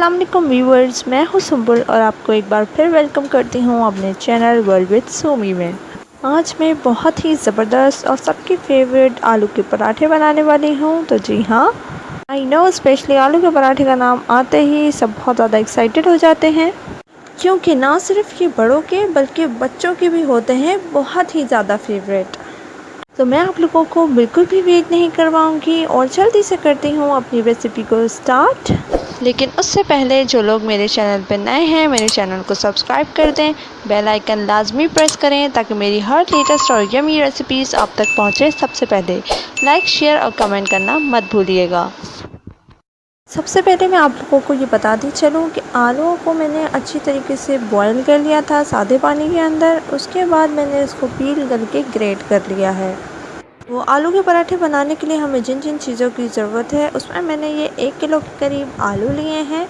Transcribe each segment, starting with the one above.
अस्सलाम वालेकुम व्यूअर्स, मैं हूं सुंबुल और आपको एक बार फिर वेलकम करती हूं अपने चैनल वर्ल्ड विद सोमी में। आज मैं बहुत ही ज़बरदस्त और सबकी फेवरेट आलू के पराठे बनाने वाली हूं। तो जी हाँ, आई नो स्पेशली आलू के पराठे का नाम आते ही सब बहुत ज़्यादा एक्साइटेड हो जाते हैं, क्योंकि ना सिर्फ ये बड़ों के बल्कि बच्चों के भी होते हैं बहुत ही ज़्यादा फेवरेट। तो मैं आप लोगों को बिल्कुल भी वेट नहीं करवाऊंगी और जल्दी से करती हूँ अपनी रेसिपी को स्टार्ट। लेकिन उससे पहले जो लोग मेरे चैनल पर नए हैं, मेरे चैनल को सब्सक्राइब कर दें, बेल आइकन लाजमी प्रेस करें ताकि मेरी हर लेटेस्ट और यमी रेसिपीज़ आप तक पहुँचे सबसे पहले। लाइक, शेयर और कमेंट करना मत भूलिएगा। सबसे पहले मैं आप लोगों को ये बताती चलूँ कि आलूओं को मैंने अच्छी तरीके से बॉईल कर लिया था सादे पानी के अंदर। उसके बाद मैंने इसको पील करके ग्रेट कर लिया है। वो आलू के पराठे बनाने के लिए हमें जिन जिन चीज़ों की ज़रूरत है उसमें मैंने ये 1 किलो के करीब आलू लिए हैं।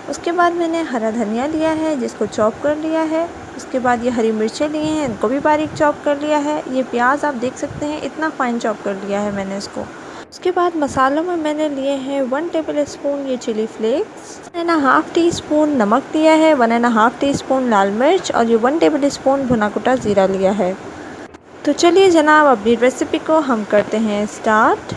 उसके बाद मैंने हरा धनिया लिया है जिसको चॉप कर लिया है। उसके बाद ये हरी मिर्चें लिए हैं, इनको भी बारीक चॉप कर लिया है। ये प्याज आप देख सकते हैं इतना फाइन चॉप कर लिया है मैंने इसको। उसके बाद मसालों में मैंने लिए हैं 1 टेबल स्पून ये चिली फ्लेक्स, 1.5 टीस्पून नमक लिया है, 1.5 टीस्पून लाल मिर्च और ये 1 टेबल स्पून भुना कुटा ज़ीरा लिया है। तो चलिए जनाब, अपनी रेसिपी को हम करते हैं स्टार्ट।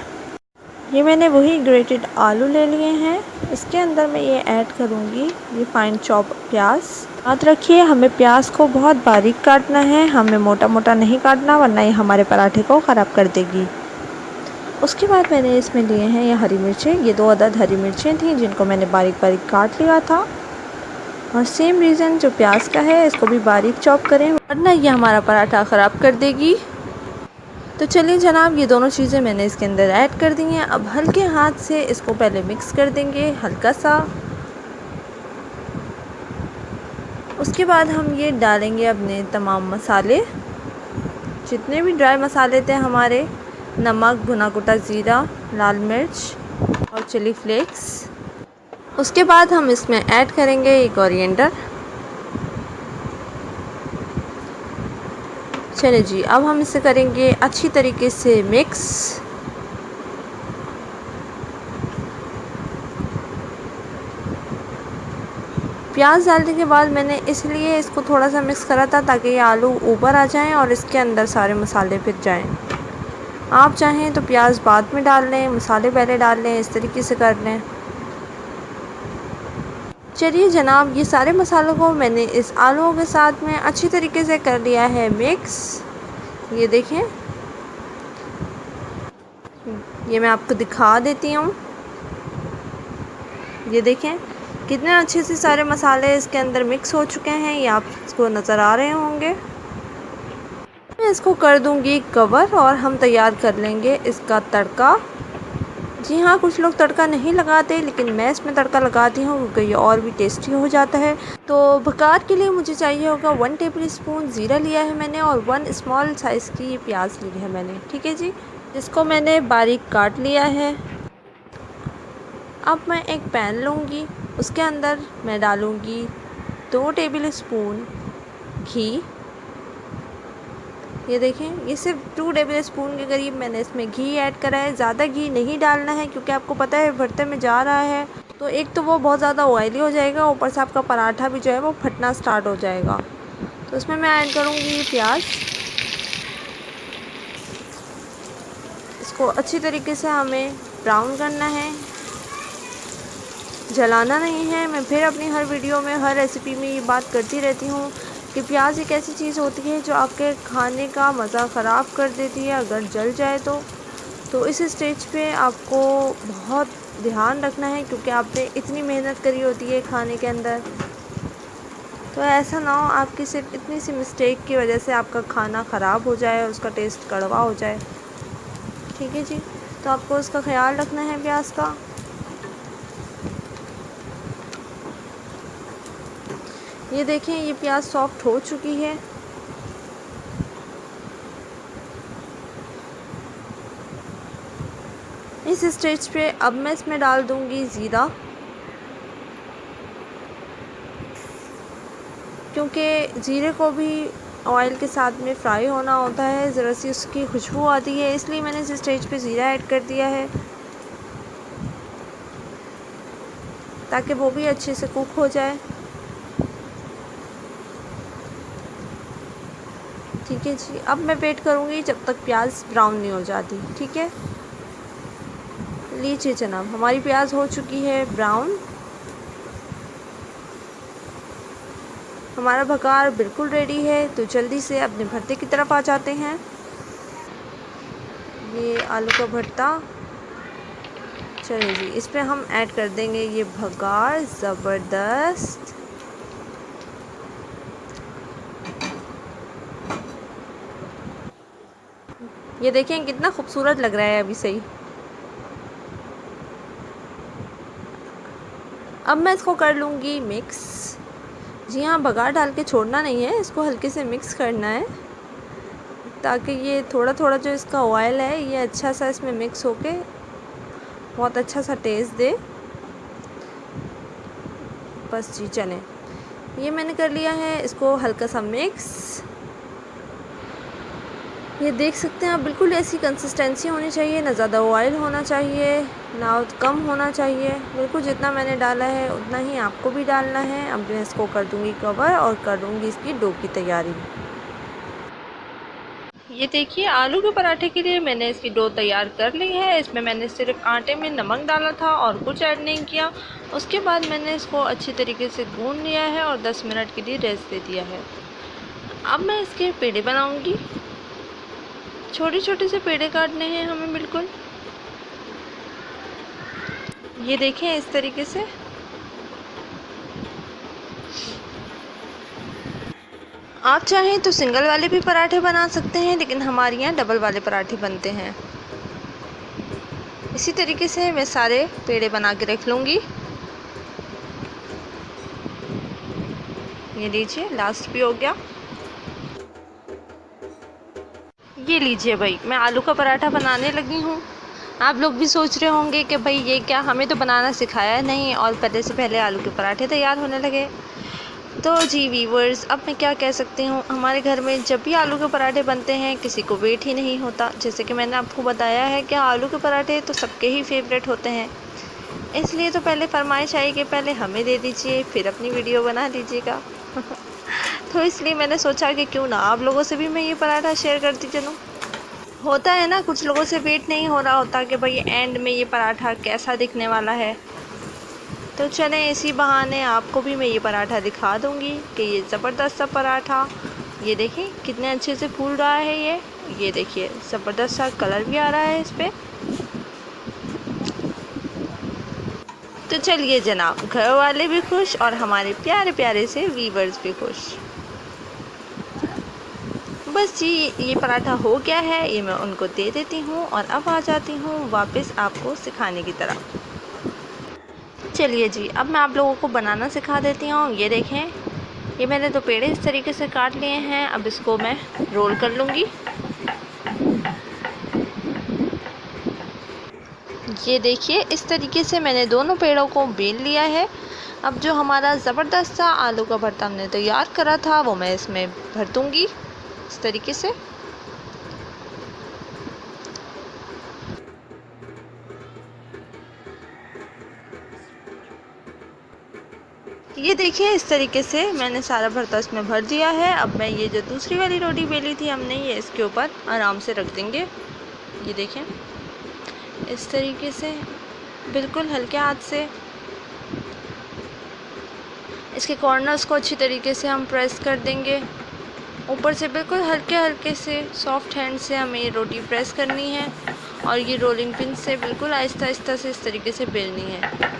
ये मैंने वही ग्रेटेड आलू ले लिए हैं। इसके अंदर मैं ये ऐड करूँगी ये फाइन चॉप प्याज। याद रखिए हमें प्याज को बहुत बारीक काटना है, हमें मोटा मोटा नहीं काटना वरना ये हमारे पराठे को ख़राब कर देगी। उसके बाद मैंने इसमें लिए हैं ये हरी मिर्चें। ये 2 अदद हरी मिर्चें थी जिनको मैंने बारीक बारीक काट लिया था। और सेम रीज़न जो प्याज का है, इसको भी बारीक चॉप करें वरना ये हमारा पराठा ख़राब कर देगी। तो चलिए जनाब, ये दोनों चीज़ें मैंने इसके अंदर ऐड कर दी हैं। अब हल्के हाथ से इसको पहले मिक्स कर देंगे हल्का सा। उसके बाद हम ये डालेंगे अपने तमाम मसाले, जितने भी ड्राई मसाले थे हमारे, नमक, भुना कुटा ज़ीरा, लाल मिर्च और चिली फ्लेक्स। उसके बाद हम इसमें ऐड करेंगे ये कोरिएंडर। चलिए जी, अब हम इसे करेंगे अच्छी तरीके से मिक्स। प्याज डालने के बाद मैंने इसलिए इसको थोड़ा सा मिक्स करा था ताकि ये आलू ऊपर आ जाएं और इसके अंदर सारे मसाले फिर जाएं। आप चाहें तो प्याज बाद में डाल लें, मसाले पहले डाल लें, इस तरीके से कर लें। चलिए जनाब, ये सारे मसालों को मैंने इस आलूओं के साथ में अच्छी तरीके से कर लिया है मिक्स। ये देखें, ये मैं आपको दिखा देती हूँ। ये देखें कितने अच्छे से सारे मसाले इसके अंदर मिक्स हो चुके हैं, ये आपको नज़र आ रहे होंगे। मैं इसको कर दूंगी कवर और हम तैयार कर लेंगे इसका तड़का। जी हाँ, कुछ लोग तड़का नहीं लगाते लेकिन मैं इसमें तड़का लगाती हूँ क्योंकि ये और भी टेस्टी हो जाता है। तो बघार के लिए मुझे चाहिए होगा 1 टेबल स्पून ज़ीरा लिया है मैंने और 1 स्मॉल साइज़ की प्याज ली है मैंने, ठीक है जी, जिसको मैंने बारीक काट लिया है। अब मैं एक पैन लूँगी, उसके अंदर मैं डालूँगी 2 टेबल स्पून घी। ये देखें, ये सिर्फ 2 टेबल स्पून के करीब मैंने इसमें घी ऐड करा है। ज़्यादा घी नहीं डालना है क्योंकि आपको पता है भरते में जा रहा है तो एक तो वो बहुत ज़्यादा ऑयली हो जाएगा, ऊपर से आपका पराठा भी जो है वो फटना स्टार्ट हो जाएगा। तो इसमें मैं ऐड करूँगी प्याज। इसको अच्छी तरीके से हमें ब्राउन करना है, जलाना नहीं है। मैं फिर अपनी हर वीडियो में, हर रेसिपी में ये बात करती रहती हूँ कि प्याज एक ऐसी चीज़ होती है जो आपके खाने का मज़ा ख़राब कर देती है अगर जल जाए तो इस स्टेज पे आपको बहुत ध्यान रखना है क्योंकि आपने इतनी मेहनत करी होती है खाने के अंदर। तो ऐसा ना हो आपकी सिर्फ इतनी सी मिस्टेक की वजह से आपका खाना ख़राब हो जाए और उसका टेस्ट कड़वा हो जाए, ठीक है जी। तो आपको उसका ख्याल रखना है प्याज का। ये देखें, ये प्याज सॉफ्ट हो चुकी है। इस स्टेज पे अब मैं इसमें डाल दूंगी ज़ीरा, क्योंकि ज़ीरे को भी ऑयल के साथ में फ्राई होना होता है, ज़रा सी उसकी खुशबू आती है, इसलिए मैंने इस स्टेज पे ज़ीरा ऐड कर दिया है। ताकि वो भी अच्छे से कुक हो जाए। ठीक है जी, अब मैं वेट करूँगी जब तक प्याज ब्राउन नहीं हो जाती। ठीक है, लीजिए जनाब, हमारी प्याज हो चुकी है ब्राउन। हमारा भगार बिल्कुल रेडी है, तो जल्दी से अपने भरते की तरफ आ जाते हैं। ये आलू का भरता, चलिए जी, इस पे हम ऐड कर देंगे ये भगार ज़बरदस्त। ये देखें कितना खूबसूरत लग रहा है अभी से ही। अब मैं इसको कर लूँगी मिक्स। जी हाँ, भगार डाल के छोड़ना नहीं है, इसको हल्के से मिक्स करना है ताकि ये थोड़ा थोड़ा जो इसका ऑयल है ये अच्छा सा इसमें मिक्स होके बहुत अच्छा सा टेस्ट दे। बस जी, चलें, ये मैंने कर लिया है, इसको हल्का सा मिक्स। ये देख सकते हैं आप, बिल्कुल ऐसी कंसिस्टेंसी होनी चाहिए, ना ज़्यादा ऑयल होना चाहिए ना कम होना चाहिए। बिल्कुल जितना मैंने डाला है उतना ही आपको भी डालना है। अब मैं इसको कर दूँगी कवर और करूँगी इसकी डो की तैयारी। ये देखिए, आलू के पराठे के लिए मैंने इसकी डो तैयार कर ली है। इसमें मैंने सिर्फ आटे में नमक डाला था और कुछ ऐड नहीं किया। उसके बाद मैंने इसको अच्छी तरीके से गूंद लिया है और 10 मिनट के लिए रेस्ट दे दिया है। अब मैं इसके पेड़े बनाऊंगी। छोटे छोटे से पेड़े काटने हैं हमें बिल्कुल। ये देखें इस तरीके से। आप चाहें तो सिंगल वाले भी पराठे बना सकते हैं, लेकिन हमारे यहाँ डबल वाले पराठे बनते हैं। इसी तरीके से मैं सारे पेड़े बना के रख लूँगी। ये लीजिए, लास्ट भी हो गया। ये लीजिए भाई, मैं आलू का पराठा बनाने लगी हूँ। आप लोग भी सोच रहे होंगे कि भाई ये क्या, हमें तो बनाना सिखाया नहीं और पहले से पहले आलू के पराठे तैयार होने लगे। तो जी वीवर्स, अब मैं क्या कह सकती हूँ, हमारे घर में जब भी आलू के पराठे बनते हैं किसी को वेट ही नहीं होता। जैसे कि मैंने आपको बताया है कि आलू के पराठे तो सबके ही फेवरेट होते हैं, इसलिए तो पहले फरमाइश आई कि पहले हमें दे दीजिए फिर अपनी वीडियो बना लीजिएगा। तो इसलिए मैंने सोचा कि क्यों ना आप लोगों से भी मैं ये पराठा शेयर करती चलूँ। होता है ना, कुछ लोगों से वेट नहीं हो रहा होता कि भाई एंड में ये पराठा कैसा दिखने वाला है। तो चलें, इसी बहाने आपको भी मैं ये पराठा दिखा दूँगी कि ये ज़बरदस्त सा पराठा। ये देखें कितने अच्छे से फूल रहा है ये देखिए, ज़बरदस्त सा कलर भी आ रहा है इस पर। तो चलिए जनाब, घर वाले भी खुश और हमारे प्यारे प्यारे से वीवर्स भी खुश। बस जी, ये पराठा हो गया है, ये मैं उनको दे देती हूँ और अब आ जाती हूँ वापस आपको सिखाने की तरफ। चलिए जी, अब मैं आप लोगों को बनाना सिखा देती हूँ। ये देखें, ये मैंने दो पेड़े इस तरीके से काट लिए हैं। अब इसको मैं रोल कर लूँगी। ये देखिए, इस तरीके से मैंने दोनों पेड़ों को बेल लिया है। अब जो हमारा ज़बरदस्त सा आलू का भरता हमने तैयार करा था वो मैं इसमें भर दूँगी इस तरीके से। ये देखिए, इस तरीके से मैंने सारा भरता इसमें भर दिया है। अब मैं ये जो दूसरी वाली रोटी बेली थी हमने, ये इसके ऊपर आराम से रख देंगे। ये देखें, इस तरीके से बिल्कुल हल्के हाथ से इसके कॉर्नर्स को अच्छी तरीके से हम प्रेस कर देंगे। ऊपर से बिल्कुल हल्के हल्के से सॉफ्ट हैंड से हमें ये रोटी प्रेस करनी है और ये रोलिंग पिन से बिल्कुल आहिस्ता आहिस्ता से इस तरीके से बेलनी है।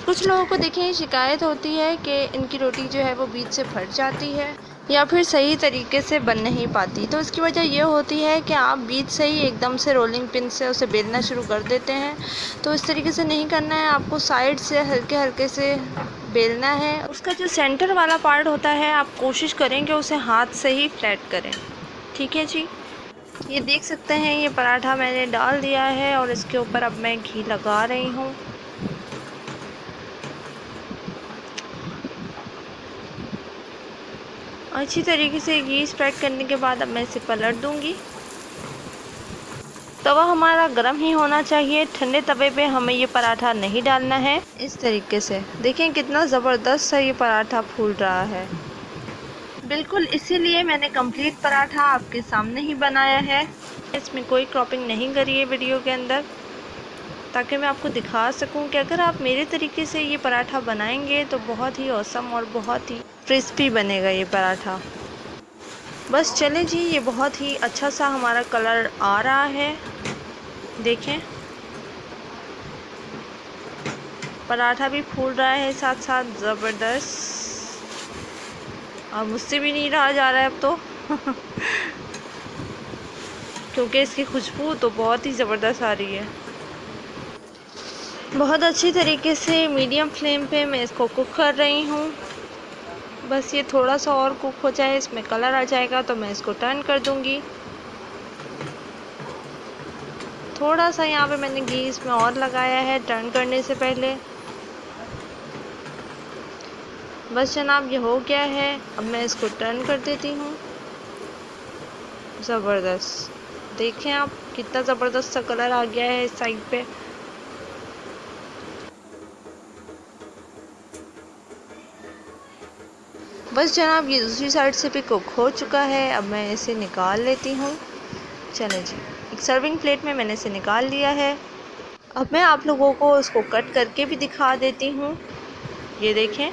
कुछ लोगों को देखें शिकायत होती है कि इनकी रोटी जो है वो बीच से फट जाती है या फिर सही तरीके से बन नहीं पाती। तो इसकी वजह ये होती है कि आप बीच से ही एकदम से रोलिंग पिन से उसे बेलना शुरू कर देते हैं। तो इस तरीके से नहीं करना है, आपको साइड से हल्के हल्के से बेलना है। उसका जो सेंटर वाला पार्ट होता है आप कोशिश करें कि उसे हाथ से ही फ्लैट करें। ठीक है जी, ये देख सकते हैं ये पराठा मैंने डाल दिया है और इसके ऊपर अब मैं घी लगा रही हूँ। अच्छी तरीके से घी स्प्रेड करने के बाद अब मैं इसे पलट दूंगी। तवा हमारा गर्म ही होना चाहिए, ठंडे तवे पे हमें ये पराठा नहीं डालना है। इस तरीके से देखें कितना ज़बरदस्त सा ये पराठा फूल रहा है। बिल्कुल इसीलिए मैंने कंप्लीट पराठा आपके सामने ही बनाया है। इसमें कोई क्रॉपिंग नहीं करी है वीडियो के अंदर, ताकि मैं आपको दिखा सकूं कि अगर आप मेरे तरीके से ये पराठा बनाएंगे तो बहुत ही औसम और बहुत ही क्रिस्पी बनेगा ये पराठा। बस चले जी, ये बहुत ही अच्छा सा हमारा कलर आ रहा है। देखें पराठा भी फूल रहा है साथ साथ ज़बरदस्त। अब मुझसे भी नहीं रहा जा रहा है अब तो क्योंकि इसकी खुशबू तो बहुत ही ज़बरदस्त आ रही है। बहुत अच्छी तरीके से मीडियम फ्लेम पे मैं इसको कुक कर रही हूँ। बस ये थोड़ा सा और कुक हो जाए, इसमें कलर आ जाएगा तो मैं इसको टर्न कर दूँगी। थोड़ा सा यहाँ पे मैंने घी इसमें और लगाया है टर्न करने से पहले। बस जनाब ये हो गया है, अब मैं इसको टर्न कर देती हूँ। ज़बरदस्त, देखें आप कितना ज़बरदस्त सा कलर आ गया है इस साइड पे। बस जनाब ये दूसरी साइड से भी कुक हो चुका है, अब मैं इसे निकाल लेती हूँ। चलें जी, एक सर्विंग प्लेट में मैंने इसे निकाल लिया है। अब मैं आप लोगों को इसको कट करके भी दिखा देती हूँ। ये देखें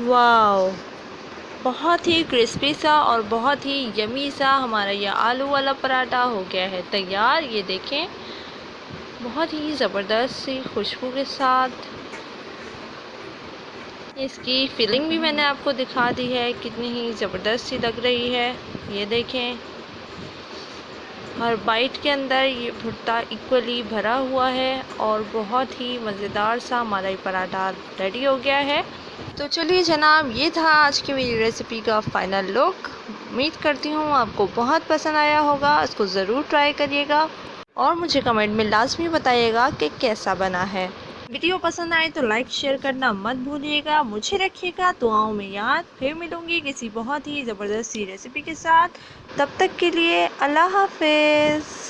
वाओ, बहुत ही क्रिस्पी सा और बहुत ही यमी सा हमारा यह आलू वाला पराठा हो गया है तैयार। ये देखें बहुत ही ज़बरदस्त सी खुशबू के साथ। इसकी फिलिंग भी मैंने आपको दिखा दी है, कितनी ही ज़बरदस्त सी लग रही है। ये देखें हर बाइट के अंदर ये भुट्टा इक्वली भरा हुआ है और बहुत ही मज़ेदार सा हमारा ये पराठा रेडी हो गया है। तो चलिए जनाब, ये था आज की मेरी रेसिपी का फाइनल लुक। उम्मीद करती हूँ आपको बहुत पसंद आया होगा। इसको ज़रूर ट्राई करिएगा और मुझे कमेंट में लाजमी बताइएगा कि कैसा बना है। वीडियो पसंद आए तो लाइक शेयर करना मत भूलिएगा। मुझे रखिएगा दुआओं में याद। फिर मिलूँगी किसी बहुत ही ज़बरदस्त सी रेसिपी के साथ। तब तक के लिए अल्लाह हाफ़िज़।